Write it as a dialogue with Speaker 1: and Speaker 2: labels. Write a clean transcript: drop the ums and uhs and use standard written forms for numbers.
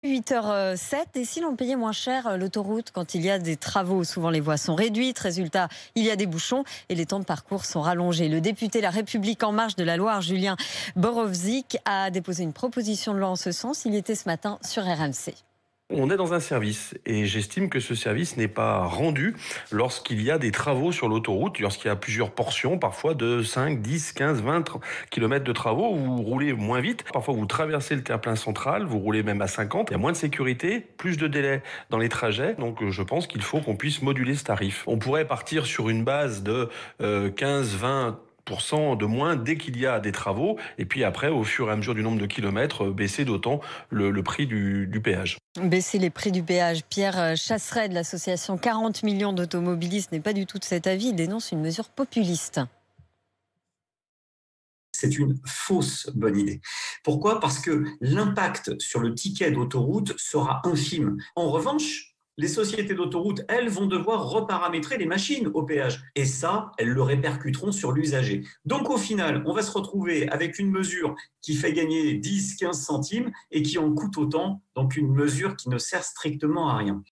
Speaker 1: 8h07, et si l'on payait moins cher l'autoroute quand il y a des travaux? Souvent les voies sont réduites, résultat, il y a des bouchons et les temps de parcours sont rallongés. Le député La République En Marche de la Loire, Julien Borovzik, a déposé une proposition de loi en ce sens. Il était ce matin sur RMC.
Speaker 2: On est dans un service et j'estime que ce service n'est pas rendu lorsqu'il y a des travaux sur l'autoroute, lorsqu'il y a plusieurs portions, parfois de 5, 10, 15, 20 km de travaux où vous roulez moins vite. Parfois vous traversez le terre-plein central, vous roulez même à 50. Il y a moins de sécurité, plus de délai dans les trajets. Donc je pense qu'il faut qu'on puisse moduler ce tarif. On pourrait partir sur une base de 15, 20 de moins dès qu'il y a des travaux, et puis après, au fur et à mesure du nombre de kilomètres, baisser d'autant le prix du péage.
Speaker 1: Baisser les prix du péage. Pierre Chasseret de l'association 40 millions d'automobilistes n'est pas du tout de cet avis. Il dénonce une mesure populiste.
Speaker 3: C'est une fausse bonne idée. Pourquoi ? Parce que l'impact sur le ticket d'autoroute sera infime. En revanche, les sociétés d'autoroute, elles, vont devoir reparamétrer les machines au péage. Et ça, elles le répercuteront sur l'usager. Donc au final, on va se retrouver avec une mesure qui fait gagner 10, 15 centimes et qui en coûte autant. Donc une mesure qui ne sert strictement à rien.